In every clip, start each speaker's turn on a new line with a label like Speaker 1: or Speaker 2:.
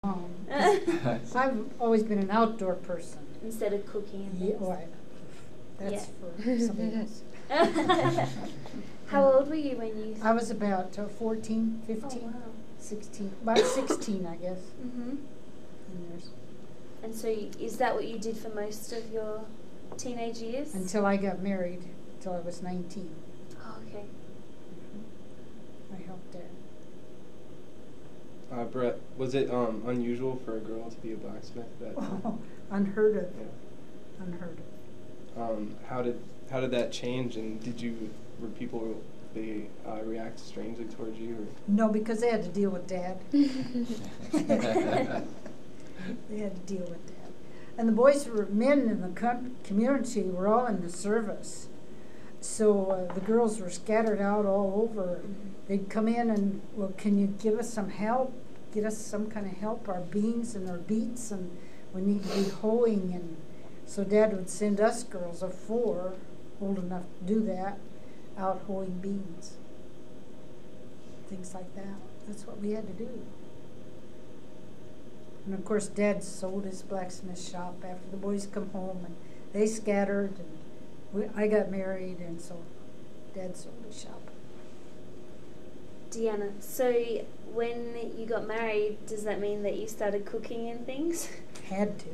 Speaker 1: I've always been an outdoor person.
Speaker 2: Instead of cooking and
Speaker 1: Yeah,
Speaker 2: things.
Speaker 1: well, that's
Speaker 2: Yeah.
Speaker 1: for somebody else.
Speaker 2: How old were you when you?
Speaker 1: I was about 14, 15,
Speaker 2: Oh, wow.
Speaker 1: 16, about 16, I guess.
Speaker 2: Mhm.
Speaker 1: in years.
Speaker 2: And so, is that what you did for most of your teenage years?
Speaker 1: Until I got married, until I was 19.
Speaker 2: Oh, okay.
Speaker 1: I helped Dad.
Speaker 3: Brett, was it unusual for a girl to be a blacksmith at that time?
Speaker 1: Oh, unheard of.
Speaker 3: Yeah.
Speaker 1: Unheard of.
Speaker 3: How did that change, and were people react strangely towards you? Or?
Speaker 1: No, because they had to deal with Dad. They had to deal with Dad. And the boys men in the community were all in the service. So the girls were scattered out all over.
Speaker 2: Mm-hmm.
Speaker 1: They'd come in and, well, can you give us some help? Get us some kind of help, our beans and our beets, and we need to be hoeing. And so Dad would send us girls of 4, old enough to do that, out hoeing beans. Things like that. That's what we had to do. And of course, Dad sold his blacksmith shop after the boys come home, and they scattered, and I got married, and so Dad sold his shop.
Speaker 2: Deanna, so when you got married, does that mean that you started cooking and things?
Speaker 1: Had to.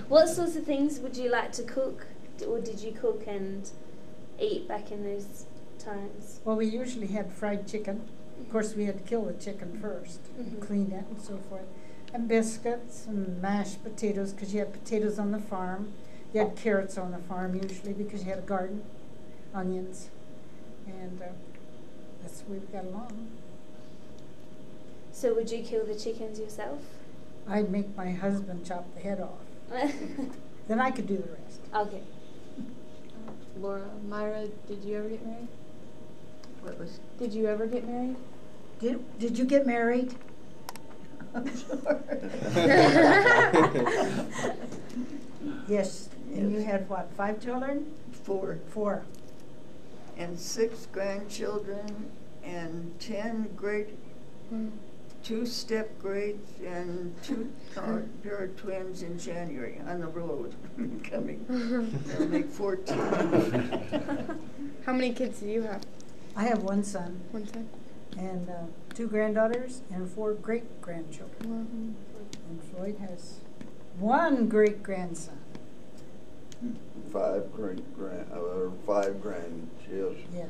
Speaker 2: What sorts of things would you like to cook, or did you cook and eat back in those times?
Speaker 1: Well, we usually had fried chicken. Of course, we had to kill the chicken first, and clean it and so forth. And biscuits and mashed potatoes, because you had potatoes on the farm. You had carrots on the farm usually because you had a garden, onions, and that's the way we got along.
Speaker 2: So would you kill the chickens yourself?
Speaker 1: I'd make my husband chop the head off. Then I could do the rest.
Speaker 2: Okay.
Speaker 4: Laura, Myra, did you ever get married?
Speaker 5: What was?
Speaker 4: Did you ever get married?
Speaker 1: Did you get married?
Speaker 5: I'm sure.
Speaker 1: Yes. And you had what, 5 children?
Speaker 5: 4.
Speaker 1: 4.
Speaker 5: And 6 grandchildren and 10 great, 2 step greats and 2 pair of twins in January on the road coming. They'll make 14.
Speaker 4: How many kids do you have?
Speaker 1: I have 1 son.
Speaker 4: 1 son.
Speaker 1: And 2 granddaughters and 4 great-grandchildren.
Speaker 4: Wow.
Speaker 1: And Floyd has 1 great-grandson.
Speaker 6: 5 grandchildren.
Speaker 1: Yeah,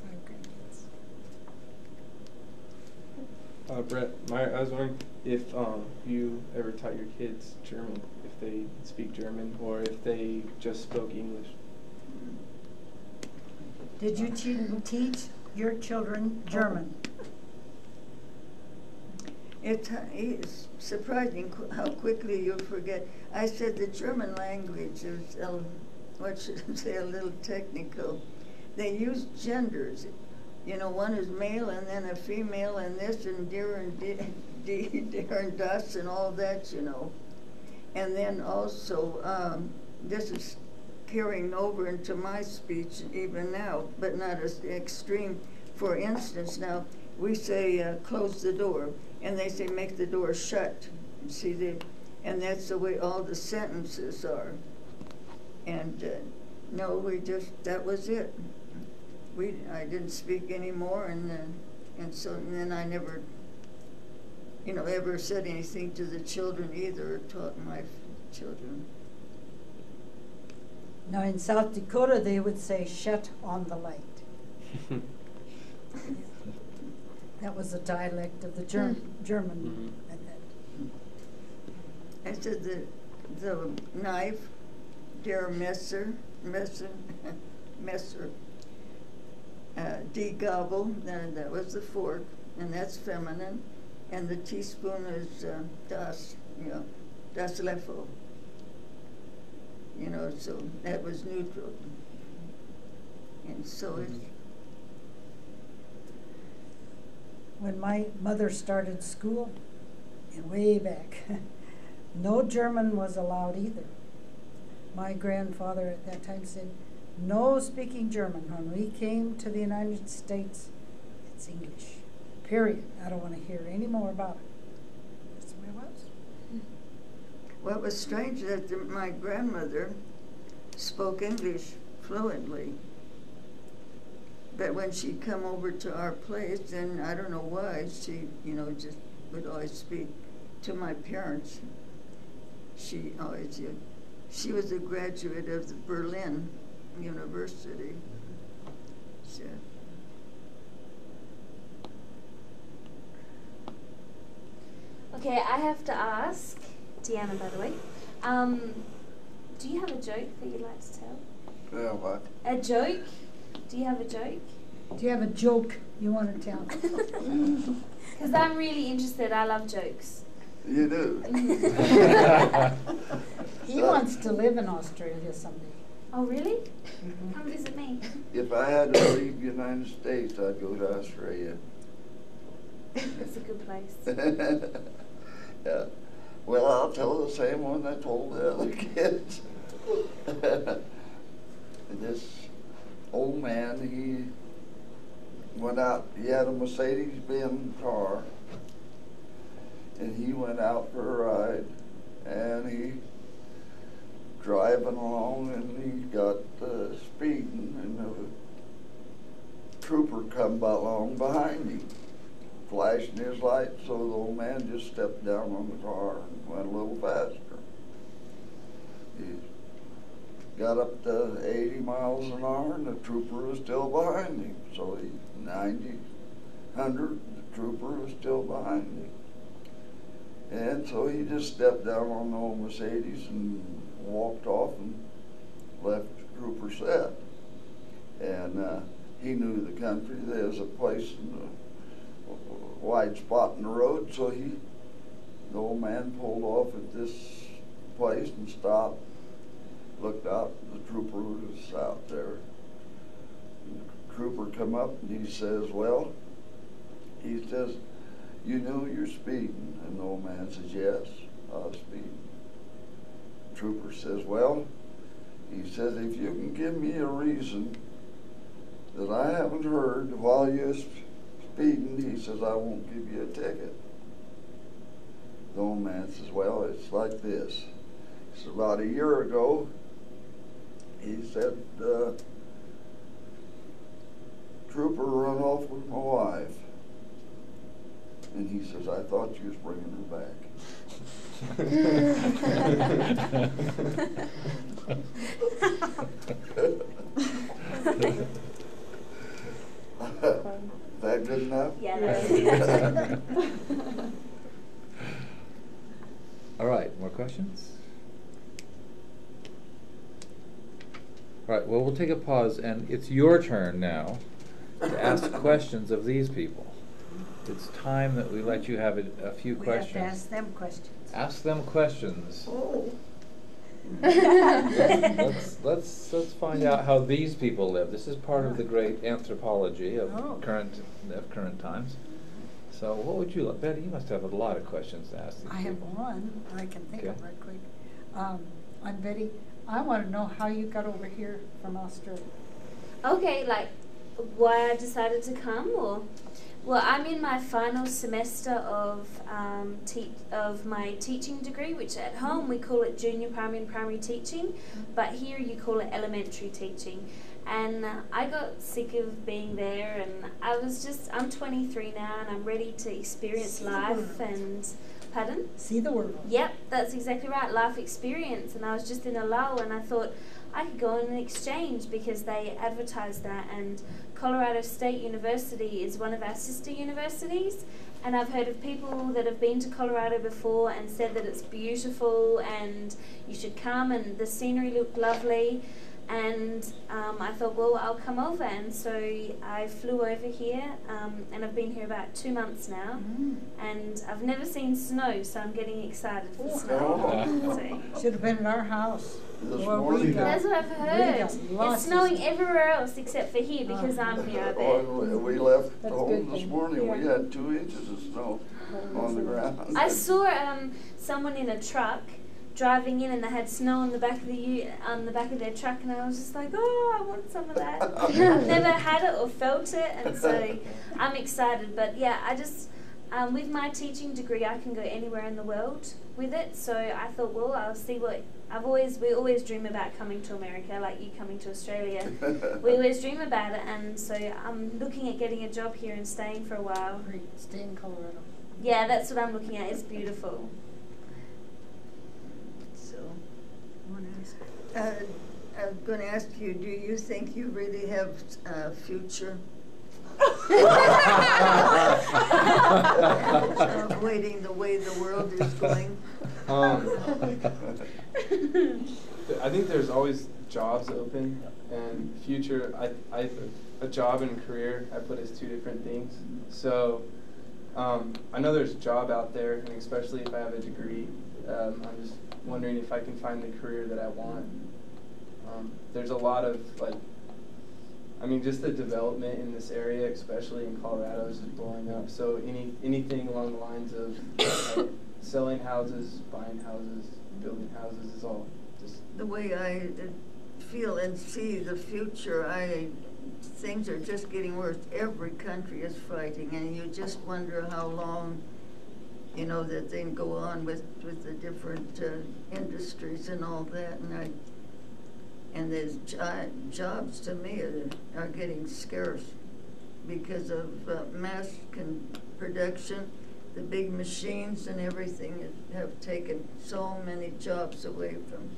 Speaker 1: 5 grandkids.
Speaker 3: Brett, I was wondering if you ever taught your kids German, if they speak German, or if they just spoke English.
Speaker 1: Did you teach your children German?
Speaker 5: It's surprising how quickly you forget. I said the German language is, what should I say, a little technical. They use genders. You know, one is male and then a female and this and dear and dear and das and all that, you know. And then also, this is carrying over into my speech even now, but not as extreme. For instance, now we say close the door, and they say make the door shut. See, and that's the way all the sentences are. And no, that was it. I didn't speak anymore, and then I never, ever said anything to the children either, or taught my children.
Speaker 1: Now in South Dakota they would say shut on the light. That was a dialect of the German at that.
Speaker 5: I said the knife, der Messer, die Gabel, that was the fork, and that's feminine, and the teaspoon is das, das Löffel. So that was neutral. And so it's...
Speaker 1: When my mother started school, and way back, no German was allowed either. My grandfather at that time said, no speaking German. When we came to the United States, it's English, period. I don't want to hear any more about it. That's the way it was.
Speaker 5: Well, it was strange that my grandmother spoke English fluently. But when she'd come over to our place, then I don't know why, she, just would always speak to my parents. She always, she was a graduate of the Berlin University. So.
Speaker 2: Okay, I have to ask, Deanna, by the way, do you have a joke that you'd like to tell?
Speaker 6: Yeah, what?
Speaker 2: A joke? Do you have a joke?
Speaker 1: Do you have a joke you want to tell?
Speaker 2: Because I'm really interested. I love jokes.
Speaker 6: You do?
Speaker 1: He wants to live in Australia someday.
Speaker 2: Oh, really? Come visit me.
Speaker 6: If I had to leave the United States, I'd go to Australia.
Speaker 2: It's a good place.
Speaker 6: Yeah. Well, I'll tell the same one I told the other kids. This old man, he went out, he had a Mercedes-Benz car, and he went out for a ride, and he driving along, and he got speeding, and a trooper come along behind him, flashing his lights, so the old man just stepped down on the car and went a little faster. He got up to 80 miles an hour, and the trooper was still behind him. So 90, 100, the trooper was still behind him. And so he just stepped down on the old Mercedes and walked off and left the trooper set. And he knew the country. There was a place in the wide spot in the road, so the old man pulled off at this place and stopped, looked out, the trooper was out there. And the trooper come up and he says, well, he says, you know you're speeding. And the old man says, yes, I was speeding. The trooper says, well, he says, if you can give me a reason that I haven't heard while you're speeding, he says, I won't give you a ticket. The old man says, well, it's like this. It's about a year ago, he said, trooper run off with my wife. And he says, I thought you was bringing her back. Is that good enough?
Speaker 2: Yeah, that's good.
Speaker 7: All right, more questions? All right, well, we'll take a pause, and it's your turn now to ask questions of these people. It's time that we let you have a few questions.
Speaker 1: We have to ask them questions.
Speaker 7: Ask them questions.
Speaker 5: Oh.
Speaker 7: Let's find out how these people live. This is part of the great anthropology of current times. So what would you like? Betty, you must have a lot of questions to ask these
Speaker 1: I have
Speaker 7: people.
Speaker 1: one I can think of
Speaker 7: Okay.
Speaker 1: right quick. I'm Betty. I want to know how you got over here from Australia.
Speaker 2: Okay, like why I decided to come, or well, I'm in my final semester of my teaching degree, which at home we call it junior primary and primary teaching, but here you call it elementary teaching. And I got sick of being there, and I'm 23 now, and I'm ready to experience life and. Pardon?
Speaker 1: See the world.
Speaker 2: Yep, that's exactly right, life experience. And I was just in a lull, and I thought I could go on an exchange because they advertised that, and Colorado State University is one of our sister universities, and I've heard of people that have been to Colorado before and said that it's beautiful and you should come, and the scenery looked lovely. And I thought, well, I'll come over. And so I flew over here, and I've been here about 2 months now. And I've never seen snow, so I'm getting excited for snow. So.
Speaker 1: Should have been at our house.
Speaker 6: This
Speaker 1: Well,
Speaker 6: morning.
Speaker 1: we got-
Speaker 2: That's what I've heard.
Speaker 1: got lots
Speaker 2: It's
Speaker 1: of
Speaker 2: snowing
Speaker 1: snow.
Speaker 2: everywhere else except for here because I'm here, I bet.
Speaker 6: Oh, we left
Speaker 1: That's
Speaker 6: home
Speaker 1: good
Speaker 6: this
Speaker 1: thing.
Speaker 6: morning. We
Speaker 1: Yeah.
Speaker 6: had 2 inches of snow on the ground.
Speaker 2: I saw someone in a truck driving in and they had snow on the back of on the back of their truck, and I was just like, oh, I want some of that. I've never had it or felt it, and so I'm excited. But yeah, I just with my teaching degree, I can go anywhere in the world with it. So I thought, well, I'll see what we always dream about coming to America, like you coming to Australia. We always dream about it, and so I'm looking at getting a job here and staying for a while.
Speaker 1: Great. Stay in Colorado.
Speaker 2: Yeah, that's what I'm looking at. It's beautiful.
Speaker 5: So,
Speaker 1: I want to ask.
Speaker 5: I'm going to ask you, do you think you really have a future? Waiting the way the world is going.
Speaker 3: I think there's always jobs open, and future. A job and career I put as two different things. So I know there's a job out there, and especially if I have a degree, I'm just wondering if I can find the career that I want. There's a lot of just the development in this area, especially in Colorado, is just blowing up. So anything along the lines of selling houses, buying houses, building houses is all just
Speaker 5: The way I feel and see the future, things are just getting worse. Every country is fighting, and you just wonder how long, that they can go on with the different industries and all that. And there's jobs to me are getting scarce because of mass production. The big machines and everything have taken so many jobs away from.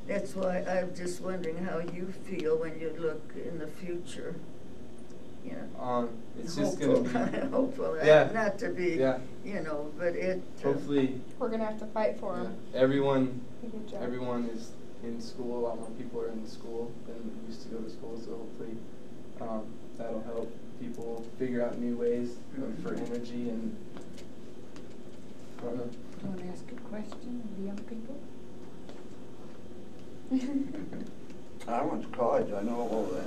Speaker 5: That's why I'm just wondering how you feel when you look in the future.
Speaker 3: It's just gonna be
Speaker 5: hopeful.
Speaker 3: Yeah.
Speaker 5: Not to be,
Speaker 3: Yeah.
Speaker 5: But it.
Speaker 3: Hopefully.
Speaker 4: We're gonna have to fight for them.
Speaker 3: Everyone
Speaker 4: Everyone
Speaker 3: is in school. A lot more people are in school than used to go to school. So hopefully, that'll help people figure out new ways for energy and. I don't know.
Speaker 1: Do you want to ask a question of the young people?
Speaker 6: I went to college, I know all that.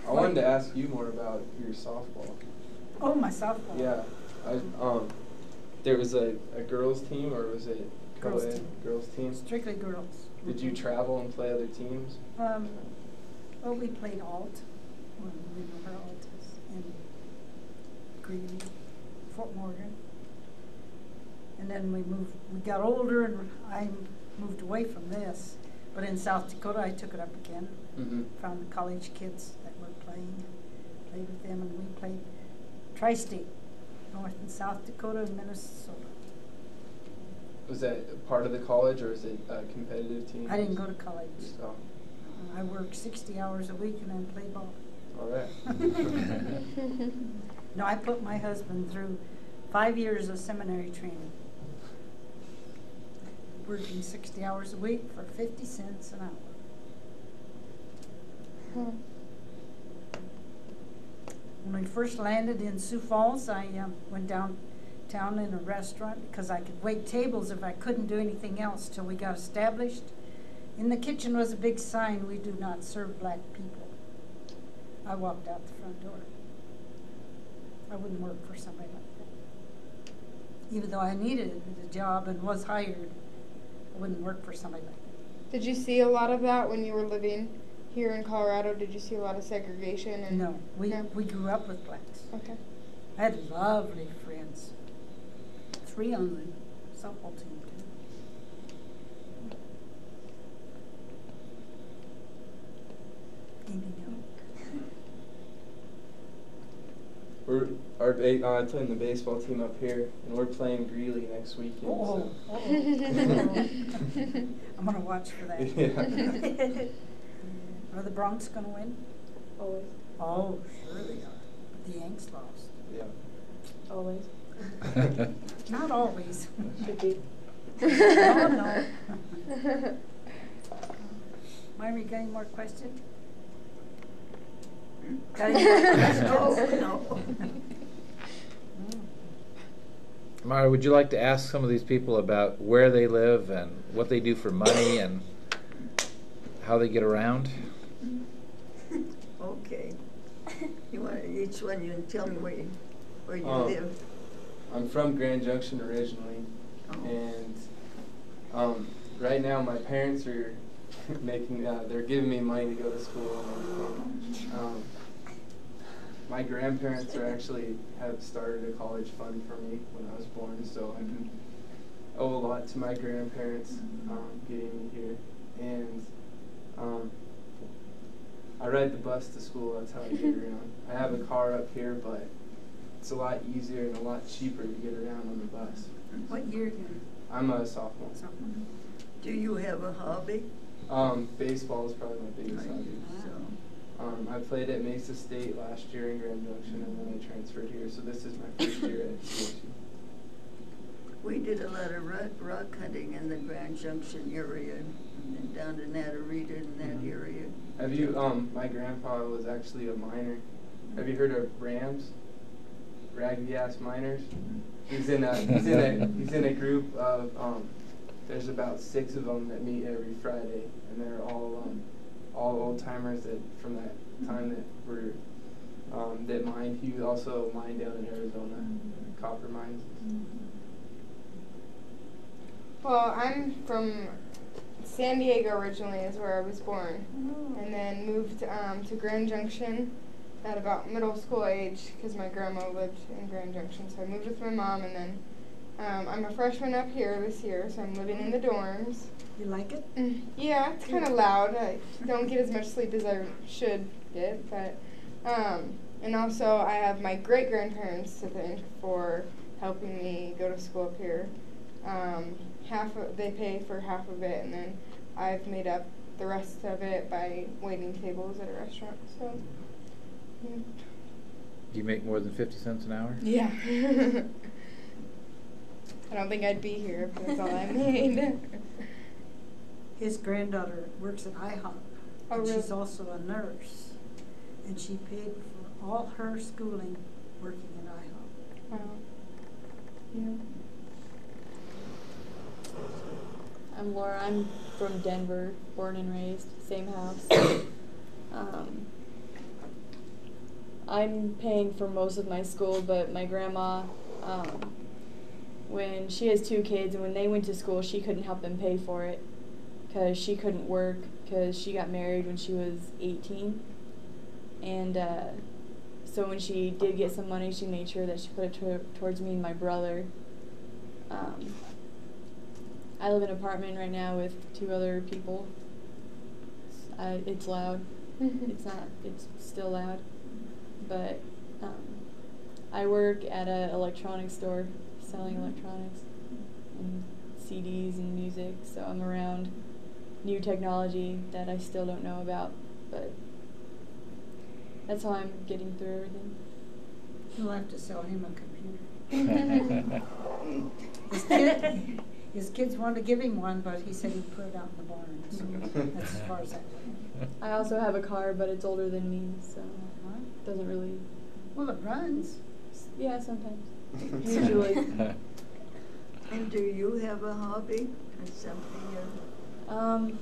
Speaker 3: I wanted to ask you more about your softball.
Speaker 1: Oh, my softball.
Speaker 3: Yeah, there was a girls' team, or was it
Speaker 1: Girls'
Speaker 3: co-ed?
Speaker 1: team.
Speaker 3: Girls' team.
Speaker 1: Strictly girls.
Speaker 3: Did you travel and play other teams?
Speaker 1: Well, we played alt. Well, we know where alt is. In Greeley, Fort Morgan. And then we got older, and I moved away from this. But in South Dakota, I took it up again.
Speaker 3: Mm-hmm.
Speaker 1: Found the college kids that were playing, and played with them, and we played Tri-State, North and South Dakota and Minnesota.
Speaker 3: Was that part of the college, or is it a competitive team?
Speaker 1: I didn't go to college.
Speaker 3: Oh,
Speaker 1: I worked 60 hours a week and then played ball.
Speaker 3: all right.
Speaker 1: No, I put my husband through 5 years of seminary training. Working 60 hours a week for 50 cents an hour. When we first landed in Sioux Falls, I went downtown in a restaurant because I could wait tables if I couldn't do anything else till we got established. In the kitchen was a big sign, "We do not serve black people." I walked out the front door. I wouldn't work for somebody like that. Even though I needed the job and was hired, I wouldn't work for somebody like that.
Speaker 4: Did you see a lot of that when you were living here in Colorado? Did you see a lot of segregation? And
Speaker 1: No, we grew up with blacks.
Speaker 4: Okay.
Speaker 1: I had lovely friends. 3 on the softball team too. Anything else?
Speaker 3: I play in the baseball team up here, and we're playing Greeley next weekend.
Speaker 1: Oh,
Speaker 3: So.
Speaker 1: I'm gonna watch for that.
Speaker 3: Yeah.
Speaker 1: Are the Bronx gonna win?
Speaker 4: Always.
Speaker 1: Oh, sure they are. But the Yanks lost.
Speaker 3: Yeah.
Speaker 4: Always.
Speaker 1: Not always.
Speaker 4: Should be.
Speaker 1: Oh, no. Myra, you got any more questions? Got any more questions? No.
Speaker 7: Myra, would you like to ask some of these people about where they live and what they do for money and how they get around?
Speaker 5: Okay. You want each one, you can tell me where you live.
Speaker 3: I'm from Grand Junction originally, and right now my parents are they're giving me money to go to school and everything. My grandparents have started a college fund for me when I was born, so I can owe a lot to my grandparents getting me here. And I ride the bus to school, that's how I get around. I have a car up here, but it's a lot easier and a lot cheaper to get around on the bus.
Speaker 1: What year are you in?
Speaker 3: I'm a sophomore.
Speaker 5: Do you have a hobby?
Speaker 3: Baseball is probably my biggest hobby.
Speaker 5: So,
Speaker 3: I played at Mesa State last year in Grand Junction, and then I transferred here, so this is my first year at CSU.
Speaker 5: we did a lot of rock hunting in the Grand Junction area and down to Natarita in that area.
Speaker 3: Have you, my grandpa was actually a miner. Have you heard of Rams? Raggedy ass miners? He's in a group of, there's about 6 of them that meet every Friday, and they're all old timers from that time that mined. He also mined down in Arizona, copper mines.
Speaker 4: Well, I'm from San Diego originally, is where I was born, and then moved to Grand Junction at about middle school age because my grandma lived in Grand Junction. So I moved with my mom, and then I'm a freshman up here this year, so I'm living in the dorms.
Speaker 1: You like it?
Speaker 4: Yeah, it's kind of loud. I don't get as much sleep as I should get, but and also I have my great-grandparents to thank for helping me go to school up here. They pay for half of it, and then I've made up the rest of it by waiting tables at a restaurant. So, yeah.
Speaker 7: Do you make more than 50 cents an hour?
Speaker 4: Yeah. I don't think I'd be here if that's all I made.
Speaker 1: His granddaughter works at IHOP.
Speaker 4: Oh,
Speaker 1: and
Speaker 4: really?
Speaker 1: she's also a nurse, and she paid for all her schooling working at IHOP.
Speaker 4: Wow. Yeah.
Speaker 8: I'm Laura. I'm from Denver, born and raised, same house. I'm paying for most of my school, but my grandma, when she has 2 kids, and when they went to school, she couldn't help them pay for it because she couldn't work because she got married when she was 18. And so when she did get some money, she made sure that she put it towards me and my brother. I live in an apartment right now with 2 other people. It's loud. It's still loud. But I work at an electronics store selling electronics and CDs and music, so I'm around new technology that I still don't know about, but that's how I'm getting through everything.
Speaker 1: You'll have to sell him a computer. His kids wanted to give him one, but he said he'd put it out in the barn, so that's as far as that went.
Speaker 8: I also have a car, but it's older than me, so it doesn't really...
Speaker 1: Well, it runs.
Speaker 8: Yeah, sometimes. Usually.
Speaker 5: And do you have a hobby or something?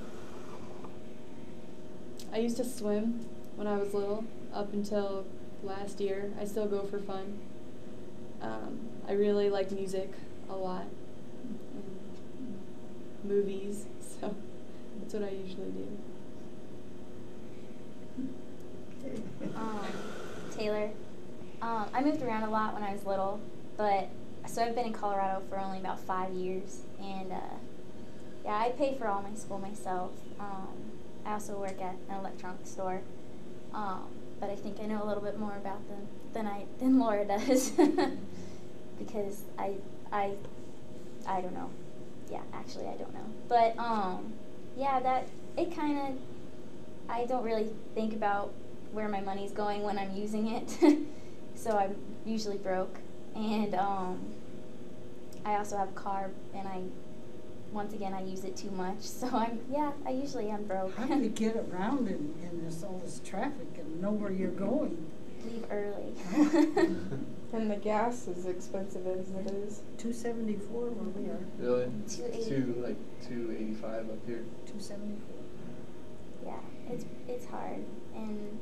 Speaker 8: I used to swim when I was little, up until last year. I still go for fun. I really like music a lot. And movies, so that's what I usually do.
Speaker 9: Taylor. I moved around a lot when I was little, but so I've been in Colorado for only about 5 years, and yeah, I pay for all my school myself. I also work at an electronics store, but I think I know a little bit more about them than Laura does, because I don't know. Yeah, actually I don't know, but yeah, that it kind of, I don't really think about where my money's going when I'm using it. So I'm usually broke, and I also have a car, and once again I use it too much, so I usually am broke.
Speaker 1: How do you get around in all this traffic and know where you're going?
Speaker 9: Leave early.
Speaker 4: And the gas is expensive as it is.
Speaker 1: $2.74 where we are.
Speaker 3: Really?
Speaker 9: 280.
Speaker 3: Like $2.85 up here.
Speaker 1: $2.74.
Speaker 9: Yeah, it's hard, and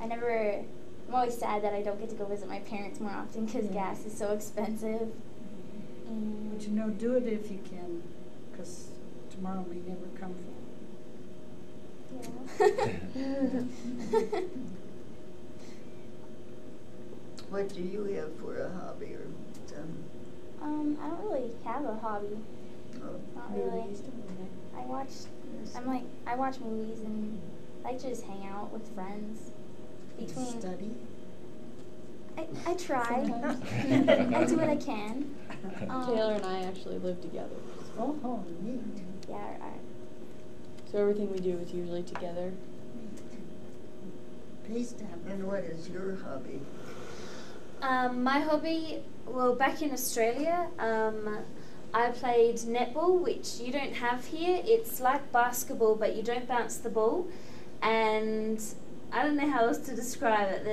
Speaker 9: I never I'm always sad that I don't get to go visit my parents more often because
Speaker 1: Yeah.
Speaker 9: gas is so expensive.
Speaker 1: But you know, do it if you can, because tomorrow may never come
Speaker 9: Yeah.
Speaker 5: What do you have for a hobby or something?
Speaker 9: I don't really have a hobby.
Speaker 5: Oh,
Speaker 9: Not really.
Speaker 8: Movies, okay.
Speaker 9: I watch movies and I like to just hang out with friends.
Speaker 1: from.
Speaker 9: Between
Speaker 1: Study.
Speaker 9: I try.
Speaker 1: Sometimes.
Speaker 9: I do what I can.
Speaker 8: Taylor and I actually live together.
Speaker 1: Oh, neat.
Speaker 9: Yeah,
Speaker 8: So everything we do is usually together.
Speaker 1: Pays to have.
Speaker 5: and what is your hobby?
Speaker 2: My hobby, well, back in Australia, I played netball, which you don't have here. It's like basketball, but you don't bounce the ball. And I don't know how else to describe it.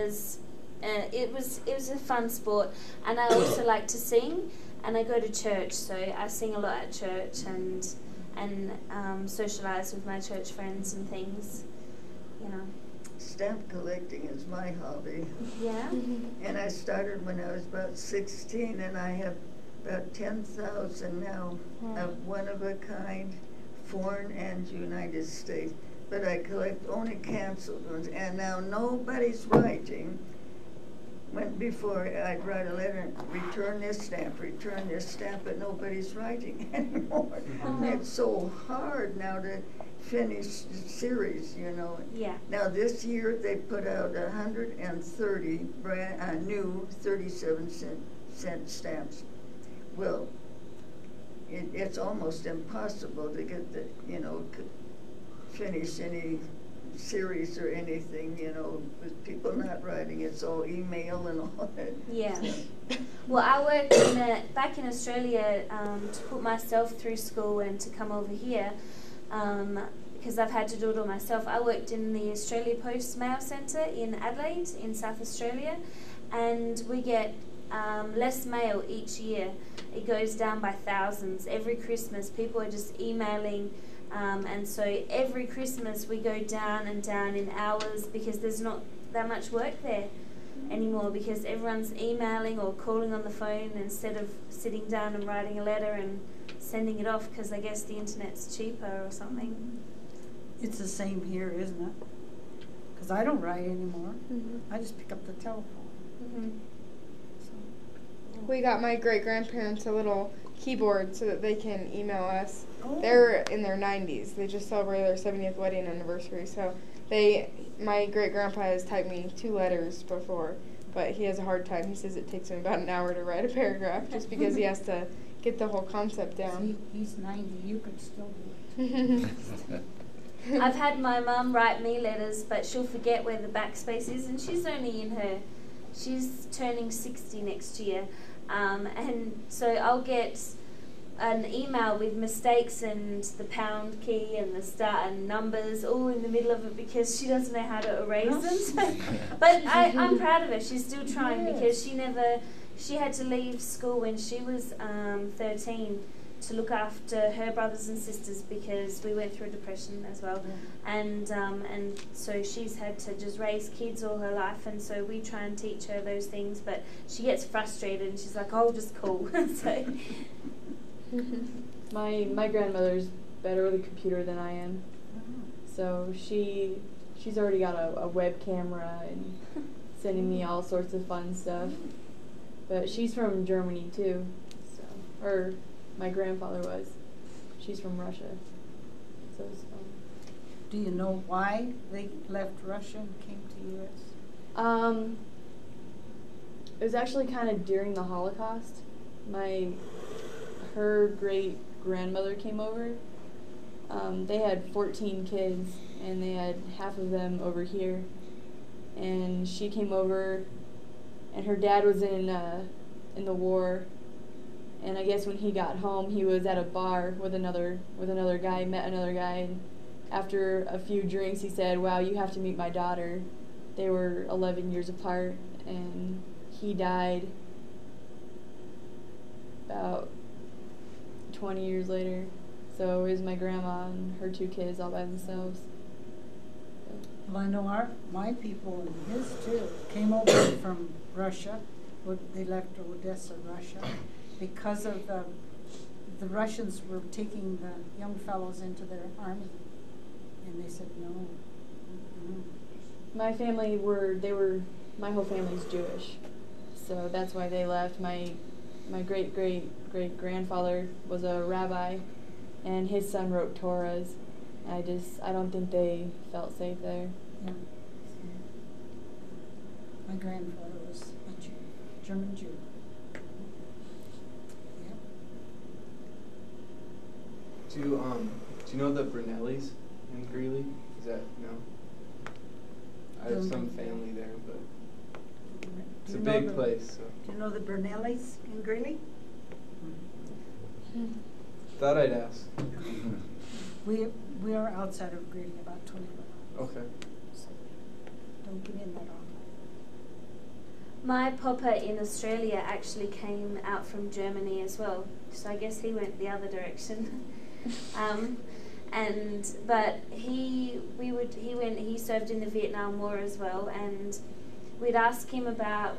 Speaker 2: It was a fun sport, and I also like to sing, and I go to church, so I sing a lot at church and socialise with my church friends and things, you know.
Speaker 5: Stamp collecting is my hobby.
Speaker 2: Yeah.
Speaker 5: And I started when I was about 16, and I have about 10,000 now of one-of-a-kind, foreign and United States. But I collect only canceled ones, and now nobody's writing. When before I'd write a letter, return this stamp, but nobody's writing anymore. It's so hard now to finish the series, you know.
Speaker 2: Yeah.
Speaker 5: Now this year they put out 130 brand new 37-cent stamps. Well, it's almost impossible to get the, you know, finish any series or anything, you know, with people not writing. It's all email and all that.
Speaker 2: Yeah. Well, I worked back in Australia to put myself through school and to come over here because I've had to do it all myself. I worked in the Australia Post Mail Centre in Adelaide in South Australia, and we get less mail each year. It goes down by thousands. Every Christmas people are just emailing, and so every Christmas we go down and down in hours because there's not that much work there anymore, because everyone's emailing or calling on the phone instead of sitting down and writing a letter and sending it off, because I guess the internet's cheaper or something.
Speaker 1: It's the same here, isn't it? Because I don't write anymore. I just pick up the telephone.
Speaker 4: We got my great-grandparents a little keyboard so that they can email us.
Speaker 1: Oh.
Speaker 4: They're in their 90s. They just celebrated their 70th wedding anniversary. So my great-grandpa has typed me 2 letters before, but he has a hard time. He says it takes him about an hour to write a paragraph just because he has to get the whole concept down.
Speaker 1: See, he's 90. You could still do it.
Speaker 2: I've had my mum write me letters, but she'll forget where the backspace is, and she's only she's turning 60 next year, and so I'll get an email with mistakes and the pound key and the star and numbers all in the middle of it because she doesn't know how to erase them. But I'm proud of her. She's still trying because she had to leave school when she was 13 to look after her brothers and sisters because we went through a depression as well, and so she's had to just raise kids all her life, and so we try and teach her those things, but she gets frustrated and she's like, "Oh, just call." So
Speaker 8: My grandmother's better with a computer than I am, so she's already got a web camera and sending me all sorts of fun stuff. But she's from Germany too, so or my grandfather was. She's from Russia, so it's fun.
Speaker 1: Do you know why they left Russia and came to U.S.?
Speaker 8: It was actually kind of during the Holocaust. Her great grandmother came over. They had 14 kids, and they had half of them over here. And she came over, and her dad was in the war. And I guess when he got home, he was at a bar with another guy, met another guy, and after a few drinks, he said, "Wow, you have to meet my daughter." They were 11 years apart, and he died about 20 years later. So it was my grandma and her 2 kids all by themselves.
Speaker 1: Well, I know my people and his too came over from Russia. They left Odessa, Russia, because of the Russians were taking the young fellows into their army, and they said no. Mm-mm.
Speaker 8: My family my whole family's Jewish, so that's why they left. My great great grandfather was a rabbi, and his son wrote Torahs. I don't think they felt safe there.
Speaker 1: Yeah. My grandfather was a Jew, German Jew. Yep.
Speaker 3: Do you know the Brunellis in Greeley? Is that no? I have some family there, but it's a big place. So.
Speaker 10: Do you know the Brunellis in Greeley?
Speaker 3: Thought I'd ask.
Speaker 1: We are outside of Greeley, about 20 miles.
Speaker 3: Okay.
Speaker 1: So don't get in that often.
Speaker 2: My papa in Australia actually came out from Germany as well, so I guess he went the other direction. But he served in the Vietnam War as well, and we'd ask him about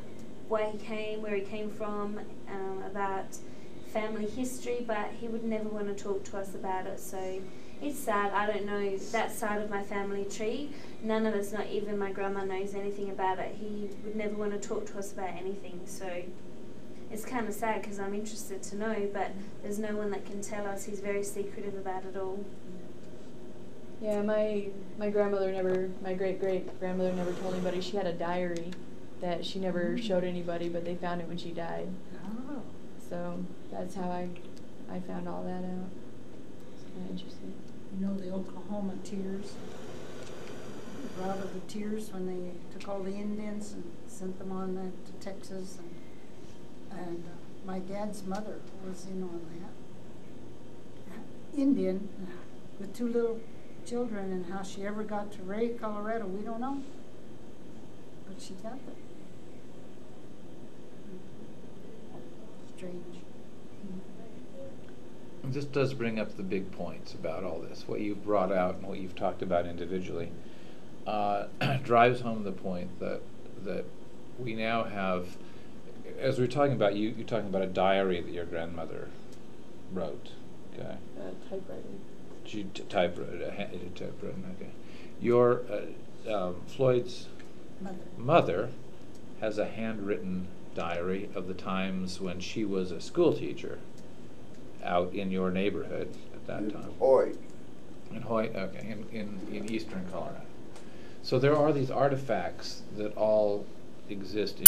Speaker 2: where he came from, about family history, but he would never want to talk to us about it. So it's sad. I don't know that side of my family tree. None of us, not even my grandma, knows anything about it. He would never want to talk to us about anything. So it's kind of sad because I'm interested to know, but there's no one that can tell us. He's very secretive about it all.
Speaker 8: Yeah, my great great grandmother never told anybody. She had a diary that she never showed anybody, but they found it when she died.
Speaker 1: Oh.
Speaker 8: So that's how I found all that out. It's kind of interesting.
Speaker 1: You know the Oklahoma Tears? The route of the Tears when they took all the Indians and sent them on to Texas, and my dad's mother was in on that. Indian with 2 little children, and how she ever got to Ray, Colorado, we don't know, but she got there. Strange.
Speaker 7: This does bring up the big points about all this. What you've brought out and what you've talked about individually drives home the point that we now have, as we're talking about, you're talking about a diary that your grandmother wrote. Okay.
Speaker 8: Typewriting.
Speaker 7: She typewritten. Okay. Your Floyd's mother has a handwritten diary of the times when she was a school teacher out in your neighborhood at that time.
Speaker 6: Hoyt.
Speaker 7: In Hoyt, okay, in eastern Colorado. So there are these artifacts that all exist in